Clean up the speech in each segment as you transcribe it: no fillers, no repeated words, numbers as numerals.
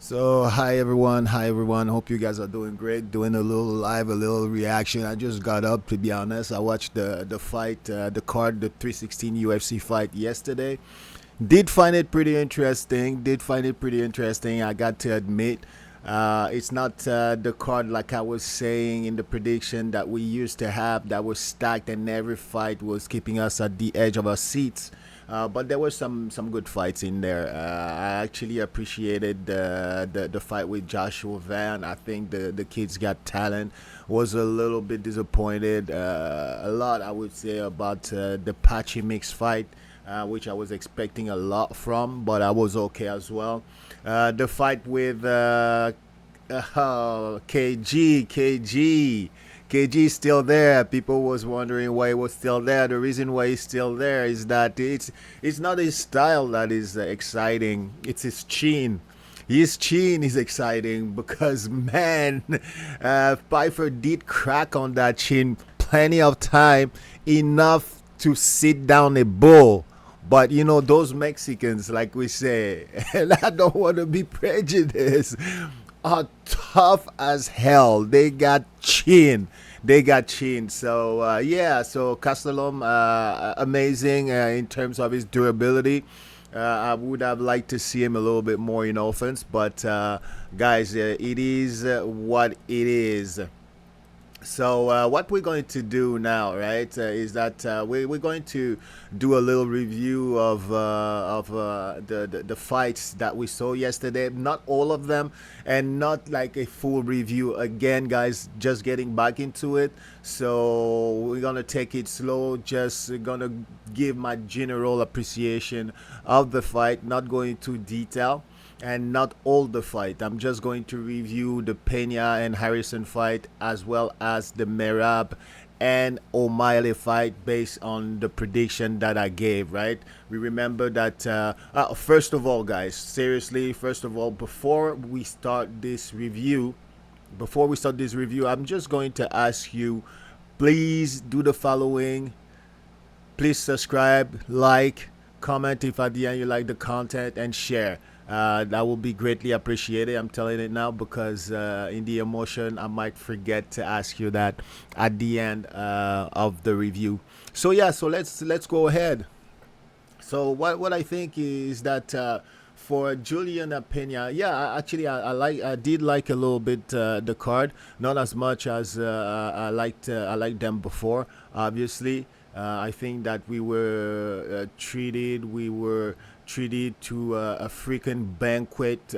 So hi everyone. Hope you guys are doing great. Doing a little live, a little reaction. I just got up, to be honest. I watched the fight, the card, the 316 UFC fight yesterday. Did find it pretty interesting. I got to admit, it's not the card like I was saying in the prediction that we used to have that was stacked and every fight was keeping us at the edge of our seats. But there were some good fights in there. I actually appreciated the fight with Joshua Van. I think the kids got talent. Was a little bit disappointed. A lot I would say about the Patchy Mix fight, which I was expecting a lot from, but I was okay as well. The fight with KG is still there. People was wondering why he was still there. The reason why he's still there is that it's not his style that is exciting. It's his chin. His chin is exciting because man, Pfeiffer did crack on that chin plenty of time, enough to sit down a bull. But you know those Mexicans, like we say, and I don't want to be prejudiced, are tough as hell. They got chin. They got chin. So yeah. So Castellum, amazing in terms of his durability. I would have liked to see him a little bit more in offense, but guys, it is what it is. So what we're going to do now, right, is that we're going to do a little review of the fights that we saw yesterday. Not all of them, and not like a full review. Again, guys, just getting back into it. So we're gonna take it slow. Just gonna give my general appreciation of the fight. Not going to detail and not all the fight. I'm just going to review the Pena and Harrison fight as well as the Merab and O'Malley fight based on the prediction that I gave, right? We remember that, first of all, guys, seriously, first of all, before we start this review, I'm just going to ask you, please do the following. Please subscribe, like, comment if at the end you like the content, and share. That will be greatly appreciated. I'm telling it now because in the emotion, I might forget to ask you that at the end of the review. So yeah, so let's go ahead. So what I think is that for Julianna Peña, yeah, I did like a little bit the card, not as much as I liked them before. Obviously, I think that we were treated to a freaking banquet,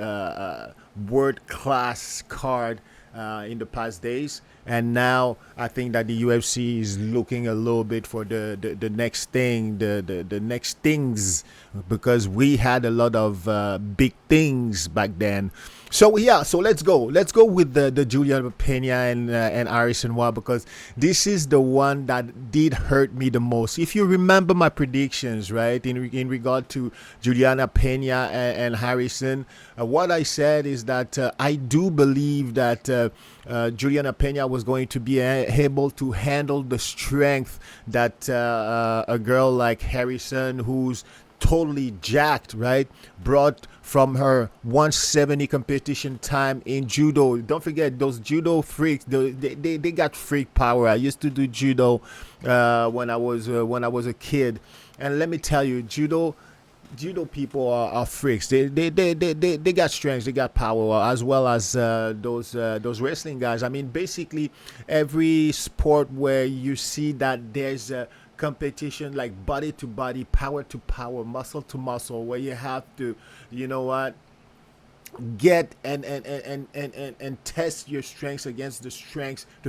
world class card in the past days. And now I think that the UFC is looking a little bit for the next thing, the next things, because we had a lot of big things back then. So yeah, so let's go with the Julian Pena and Harrison Wild, because this is the one that did hurt me the most. If you remember my predictions, right, in regard to Juliana Pena and Harrison, what I said is that I do believe that Juliana Pena was going to be able to handle the strength that a girl like Harrison, who's totally jacked, right, brought from her 170 competition time in judo. Don't forget those judo freaks. They got freak power. I used to do judo when I was a kid, and let me tell you, judo people are freaks. They got strength, they got power, as well as those wrestling guys. I mean, basically every sport where you see that there's a competition, like body to body, power to power, muscle to muscle, where you have to, you know what, get and test your strengths against the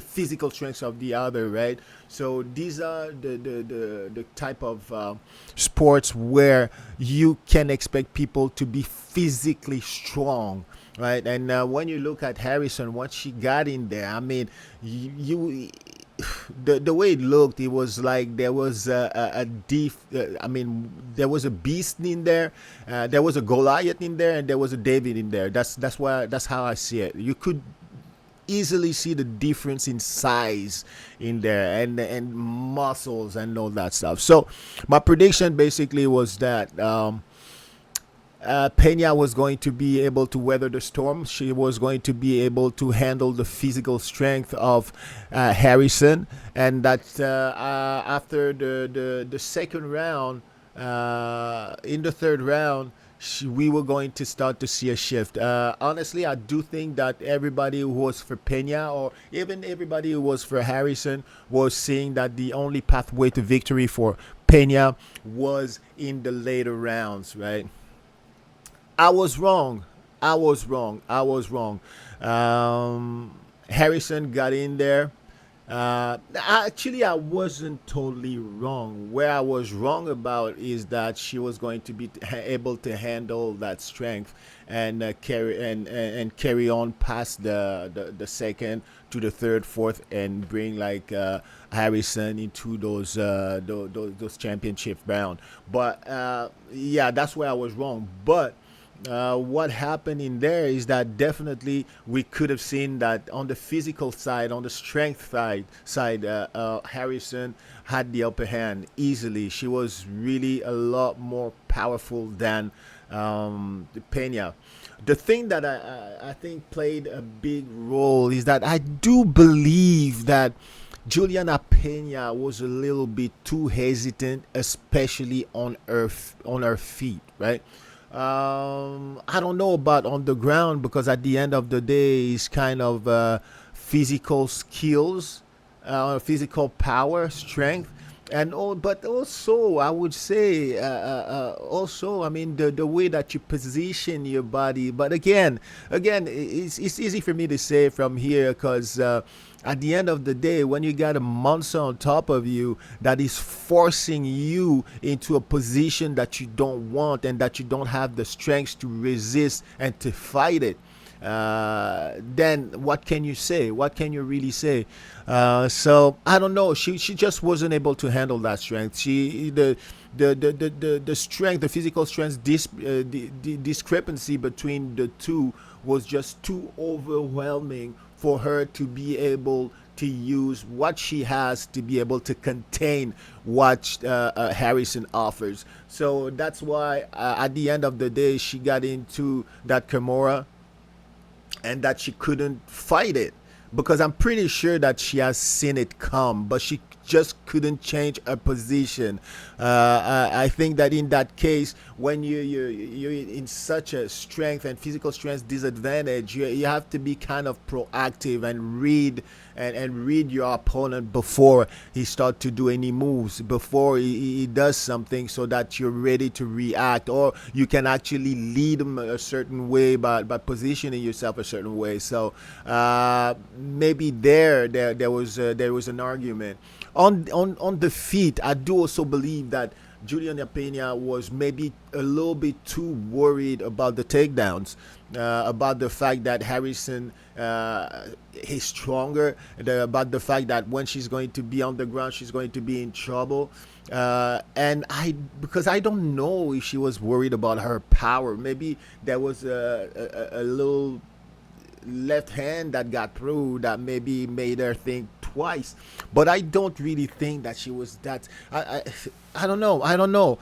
physical strengths of the other, right? So these are the type of sports where you can expect people to be physically strong, right? And when you look at Harrison, once she got in there, I mean, you the way it looked, it was like there was a deep. I mean, there was a beast in there, there was a Goliath in there, and there was a David in there. That's how I see it. You could easily see the difference in size in there, and muscles and all that stuff. So my prediction basically was that Peña was going to be able to weather the storm. She was going to be able to handle the physical strength of Harrison, and that after the second round, in the third round, we were going to start to see a shift. Honestly, I do think that everybody who was for Peña, or even everybody who was for Harrison, was seeing that the only pathway to victory for Peña was in the later rounds, right? I was wrong. I was wrong. I was wrong. Harrison got in there. Actually, I wasn't totally wrong. Where I was wrong about is that she was going to be able to handle that strength and and carry on past the second to the third, fourth, and bring like Harrison into those championship round. But yeah, that's where I was wrong. But what happened in there is that definitely we could have seen that on the physical side, on the strength side, Harrison had the upper hand easily. She was really a lot more powerful than Pena. The thing that I think played a big role is that I do believe that Julianna Peña was a little bit too hesitant, especially on her feet, right? I don't know about on the ground because at the end of the day, it's kind of physical skills, physical power, strength, and all. But also, I would say, also, I mean, the way that you position your body. But again, it's easy for me to say from here because. At the end of the day, when you got a monster on top of you that is forcing you into a position that you don't want and that you don't have the strength to resist and to fight it, then what can you say? What can you really say? So I don't know. She just wasn't able to handle that strength. The strength, the physical strength, the discrepancy between the two was just too overwhelming for her to be able to use what she has to be able to contain what Harrison offers. So that's why at the end of the day, she got into that Kimura and that she couldn't fight it because I'm pretty sure that she has seen it come, but she just couldn't change her position. I think that in that case, when you're in such a strength and physical strength disadvantage, you have to be kind of proactive and read your opponent before he start to do any moves, before he does something, so that you're ready to react, or you can actually lead him a certain way by positioning yourself a certain way. So maybe there was an argument on the feet. I do also believe that Julianna Peña was maybe a little bit too worried about the takedowns, about the fact that Harrison is stronger, about the fact that when she's going to be on the ground, she's going to be in trouble. Because I don't know if she was worried about her power. Maybe there was a little left hand that got through that maybe made her think twice, but I don't really think that she was that. I don't know. I don't know.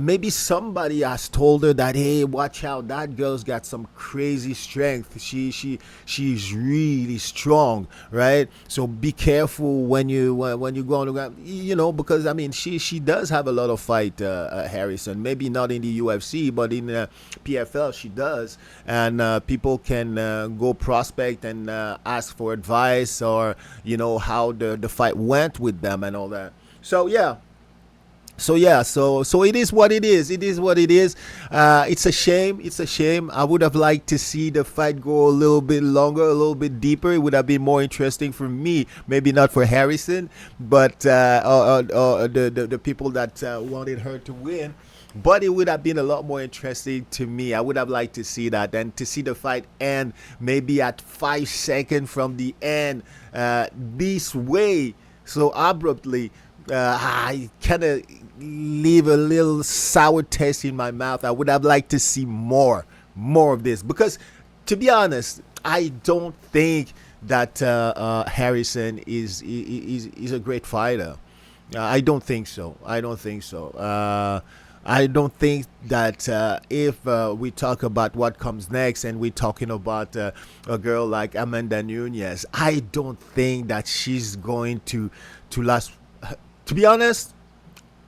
Maybe somebody has told her that, hey, watch out, that girl's got some crazy strength. She's really strong, right? So be careful when you go on the ground, because I mean she does have a lot of fight, Harrison. Maybe not in the UFC, but in PFL she does, and people can go prospect and ask for advice, or how the fight went with them and all that. So yeah. So it is what it is. It is what it is. It's a shame. It's a shame. I would have liked to see the fight go a little bit longer, a little bit deeper. It would have been more interesting for me. Maybe not for Harrison, but or the people that wanted her to win. But it would have been a lot more interesting to me. I would have liked to see that, and to see the fight end maybe at 5 seconds from the end, this way, so abruptly. I kind of leave a little sour taste in my mouth. I would have liked to see more of this, because, to be honest, I don't think that Harrison is a great fighter. I don't think so. I don't think that if we talk about what comes next and we're talking about a girl like Amanda Nunez, I don't think that she's going to last. To be honest,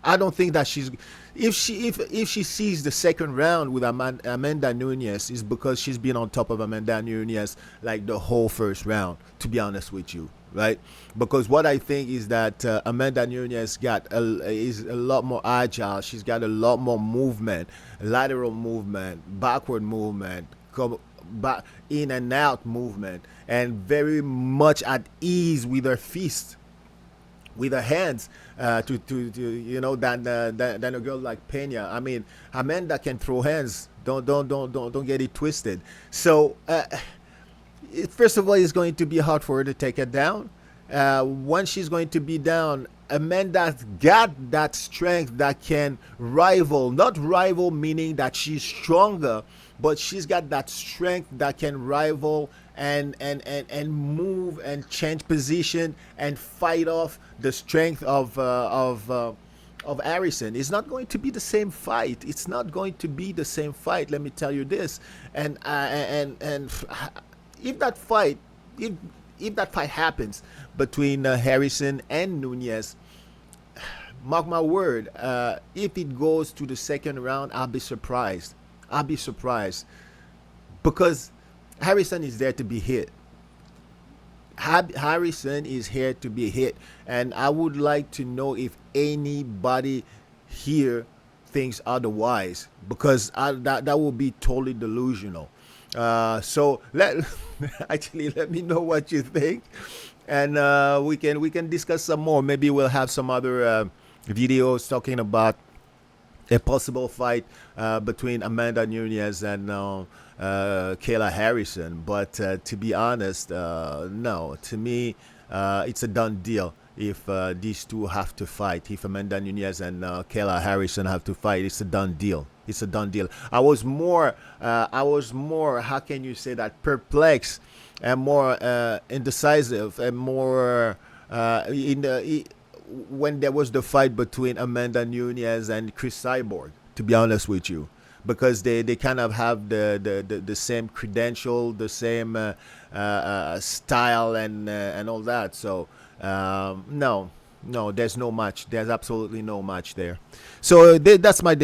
I don't think that she's if she sees the second round with Amanda Nunez is because she's been on top of Amanda Nunez like the whole first round. To be honest with you, right? Because what I think is that Amanda Nunez is a lot more agile. She's got a lot more movement, lateral movement, backward movement, back in and out movement, and very much at ease with her fist, with her hands, to than a girl like Pena. I mean, Amanda can throw hands. Don't get it twisted. So first of all, it's going to be hard for her to take it down. When she's going to be down, Amanda's got that strength that can rival, not rival meaning that she's stronger, but she's got that strength that can rival and move and change position and fight off the strength of Harrison. It's not going to be the same fight. It's not going to be the same fight. Let me tell you this. And if that fight, if if that fight happens between Harrison and Nunez, mark my word, if it goes to the second round, I'll be surprised. I'll be surprised because Harrison is there to be hit. Harrison is here to be hit, and I would like to know if anybody here thinks otherwise, because that would be totally delusional. So let actually let me know what you think, and we can discuss some more. Maybe we'll have some other videos talking about a possible fight between Amanda Nunez and Kayla Harrison. But to be honest, no. To me, it's a done deal. If these two have to fight, if Amanda Nunez and Kayla Harrison have to fight, it's a done deal. It's a done deal. I was more, how can you say that, perplexed and more indecisive and more when there was the fight between Amanda Nunez and Chris Cyborg, to be honest with you, because they kind of have the same credential, the same style and all that. So no, there's no match. There's absolutely no match there. So that's my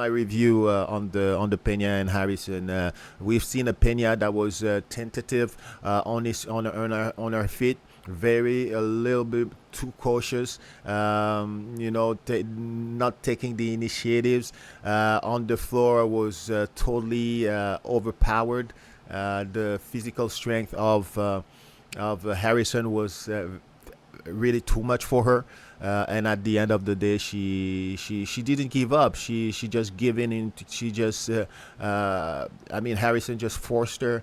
review on the Pena and Harrison. We've seen a Pena that was tentative on her feet, very a little bit too cautious, not taking the initiatives. On the floor was totally overpowered. The physical strength of Harrison was really too much for her. And at the end of the day, she didn't give up. She just gave in. She just Harrison just forced her,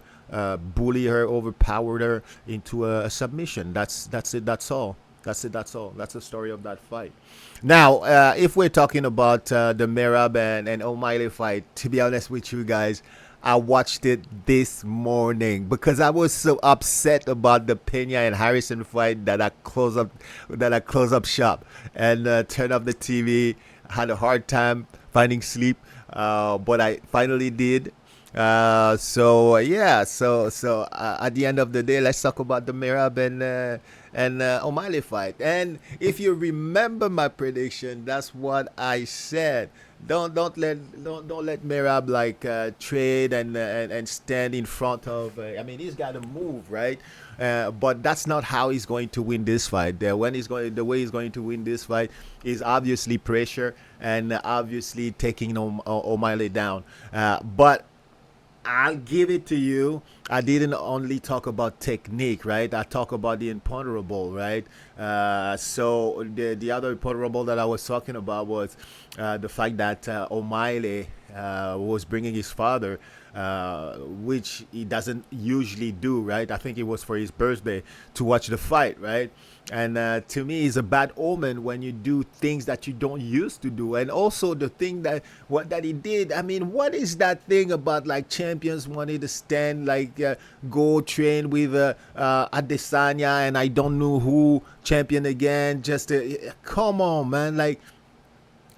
bullied her, overpowered her into a submission. That's it. That's all. That's the story of that fight. Now, if we're talking about the Merab and O'Malley fight, to be honest with you guys, I watched it this morning because I was so upset about the Pena and Harrison fight that I closed up shop and turned off the TV. Had a hard time finding sleep, but I finally did. So at the end of the day, let's talk about the Merab and O'Malley fight. And if you remember my prediction, that's what I said. Don't let Merab trade and stand in front of. He's got to move, right? But that's not how he's going to win this fight. The way he's going to win this fight is obviously pressure and obviously taking O'Malley down. But I'll give it to you. I didn't only talk about technique, right? I talk about the imponderable, right? So the other imponderable that I was talking about was the fact that O'Malley was bringing his father, which he doesn't usually do, right? I think it was for his birthday to watch the fight, right? And to me, it's a bad omen when you do things that you don't used to do. And also the thing that he did. What is that thing about champions wanting to stand go train with Adesanya and I don't know who champion again? Just come on, man,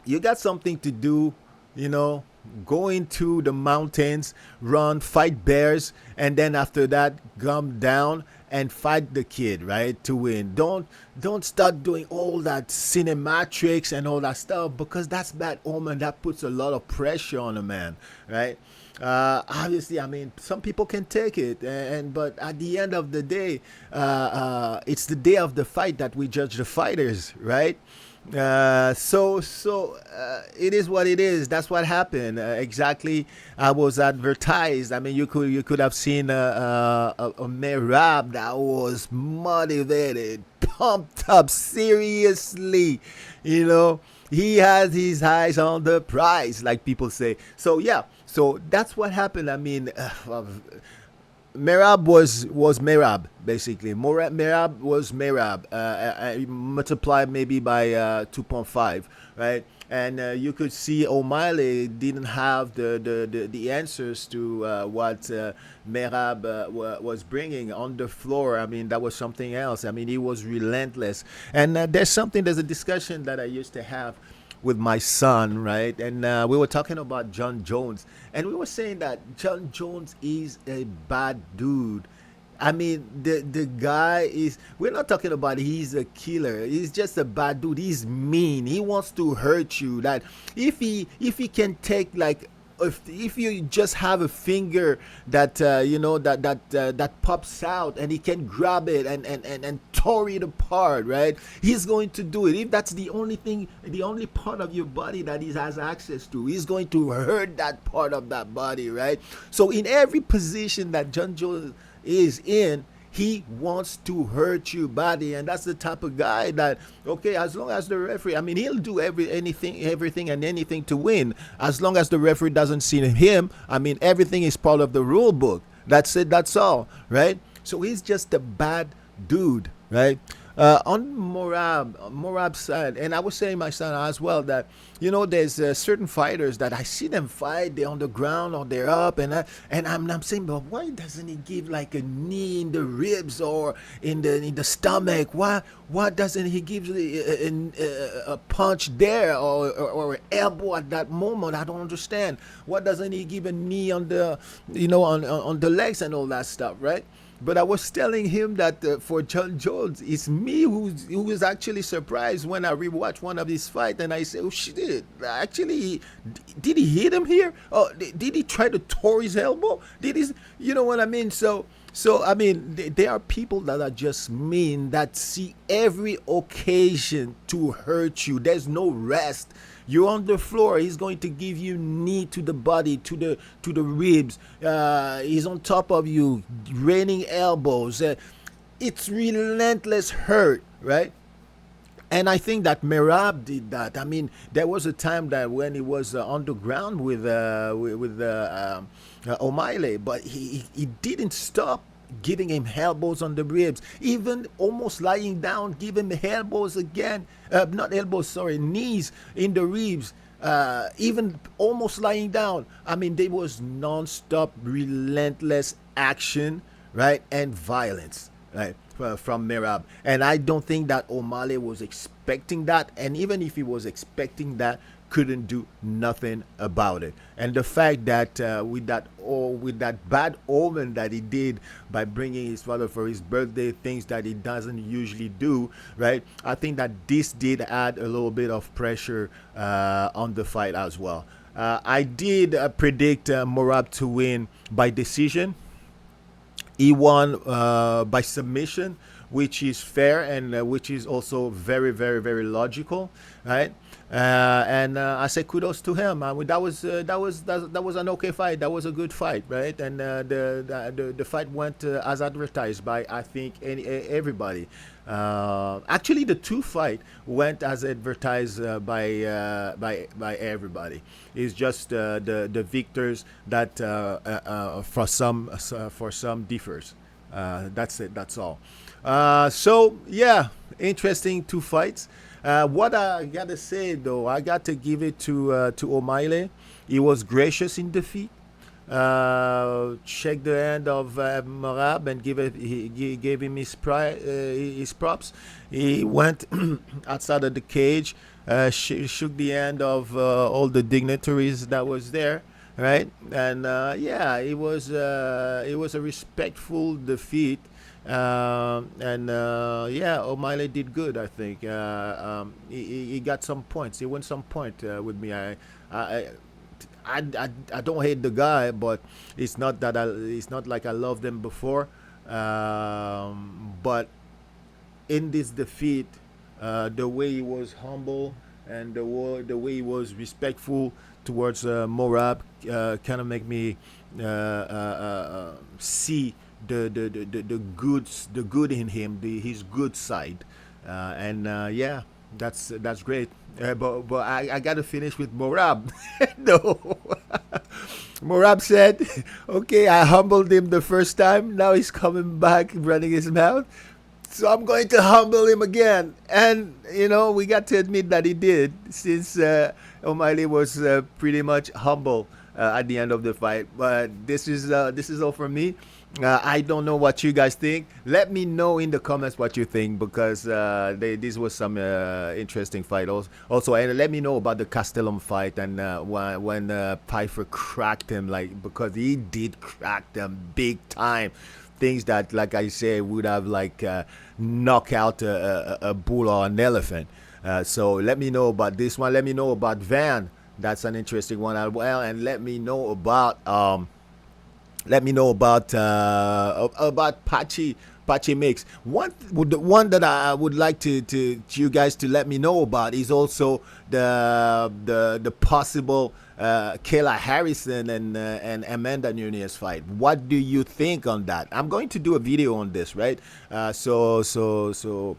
you got something to do, you know, go into the mountains, run, fight bears, and then after that, come down and fight the kid, right, to win. Don't start doing all that cinematics and all that stuff, because that's bad omen. That puts a lot of pressure on a man, right? Obviously, I mean, some people can take it, and but at the end of the day, it's the day of the fight that we judge the fighters, right? It is what it is. That's what happened. Exactly. I was advertised. I mean, you could have seen a Merab that was motivated, pumped up, seriously. You know, he has his eyes on the prize, like people say. So yeah. So that's what happened. I mean, Merab was Merab basically. Merab was Merab. Multiplied maybe by 2.5, right? And you could see O'Malley didn't have the answers to what Merab was bringing on the floor. I mean, that was something else. I mean, he was relentless. And there's a discussion that I used to have with my son, right? And we were talking about John Jones, and we were saying that John Jones is a bad dude. I mean, the guy is. We're not talking about he's a killer. He's just a bad dude. He's mean. He wants to hurt you. That if he can take like. If you just have a finger that that pops out, and he can grab it and tore it apart, right? He's going to do it. If that's the only thing, the only part of your body that he has access to, he's going to hurt that part of that body, right? So in every position that John Jones is in, he wants to hurt you body, and that's the type of guy that, okay, as long as the referee, I mean, he'll do everything and anything to win. As long as the referee doesn't see him, I mean, everything is part of the rule book. That's it. That's all, right? So he's just a bad dude, right? On Morab's side, and I was saying my son as well that there's certain fighters that I see them fight, they're on the ground or they're up, and I'm saying, but why doesn't he give like a knee in the ribs or in the stomach? Why doesn't he give a punch there or an elbow at that moment? I don't understand. Why doesn't he give a knee on the on the legs and all that stuff, right? But I was telling him that for John Jones, it's me who was actually surprised when I rewatched one of his fights, and I said, "Oh shit! Actually, did he hit him here? Oh, did he try to tore his elbow? Did he? You know what I mean? So I mean, there are people that are just mean, that see every occasion to hurt you. There's no rest. You're on the floor. He's going to give you knee to the body, to the ribs. He's on top of you, raining elbows. It's relentless hurt, right? And I think that Merab did that. I mean, there was a time that when he was on the ground with O'Malley, but he didn't stop giving him elbows on the ribs, even almost lying down, give him elbows again, not elbows, sorry, knees in the ribs, even almost lying down. I mean, there was non-stop, relentless action, right, and violence, right, from Merab. And I don't think that O'Malley was expecting that, and even if he was expecting that, couldn't do nothing about it. And the fact that with that bad omen that he did by bringing his father for his birthday, things that he doesn't usually do, right? I think that this did add a little bit of pressure on the fight as well. I did predict Merab to win by decision. He won by submission, which is fair and which is also very, very, very logical, right? And I say kudos to him. I mean, that was an okay fight. That was a good fight, right? And the fight went as advertised by, I think, everybody. Actually, the two fight went as advertised by everybody. It's just the victors that for some differs. That's it. That's all. So yeah, interesting two fights. What I gotta say though, I got to give it to O'Malley. He was gracious in defeat. Shake the hand of Merab and he gave him his props. He went outside of the cage, shook the hand of all the dignitaries that was there, right? And yeah, it was a respectful defeat. And yeah, O'Malley did good. I think he got some points. He won some point with me. I I don't hate the guy, but it's not like I loved him before. But in this defeat, the way he was humble and the way he was respectful towards Morab kind of make me see the good in him, his good side, and yeah, that's great. But I got to finish with Morab. No, Morab said, "Okay, I humbled him the first time. Now he's coming back, running his mouth. So I'm going to humble him again." And you know, we got to admit that he did, since O'Malley was pretty much humble at the end of the fight. But this is all from me. I don't know what you guys think. Let me know in the comments what you think, because this was some interesting fight also. And let me know about the Castellum fight, and when Pfeiffer cracked him, like, because he did crack them big time. Things that, like I say, would have like knocked out a bull or an elephant. So let me know about this one. Let me know about Van. That's an interesting one as well. And let me know about Pachi Mix. The one that I would like to you guys to let me know about is also the possible Kayla Harrison and Amanda Nunes fight. What do you think on that? I'm going to do a video on this, right? So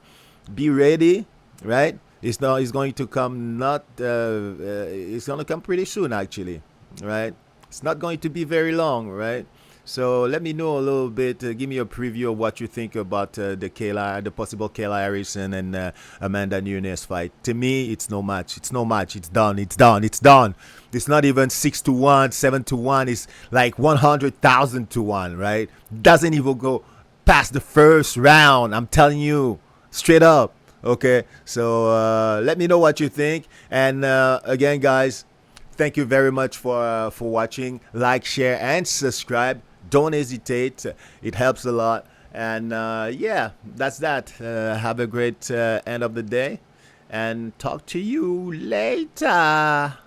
be ready, right? It's going to come not it's going to come pretty soon, actually, right? It's not going to be very long, right? So let me know a little bit. Give me a preview of what you think about the possible Kayla Harrison and Amanda Nunes fight. To me, it's no match. It's no match. It's done. It's done. It's done. It's not even 6-1, 7-1. It's like 100,000-1, right? Doesn't even go past the first round. I'm telling you, straight up. Okay. So let me know what you think. And again, guys, thank you very much for watching. Like, share, and subscribe. Don't hesitate. It helps a lot. And yeah, that's that. Have a great end of the day. And talk to you later.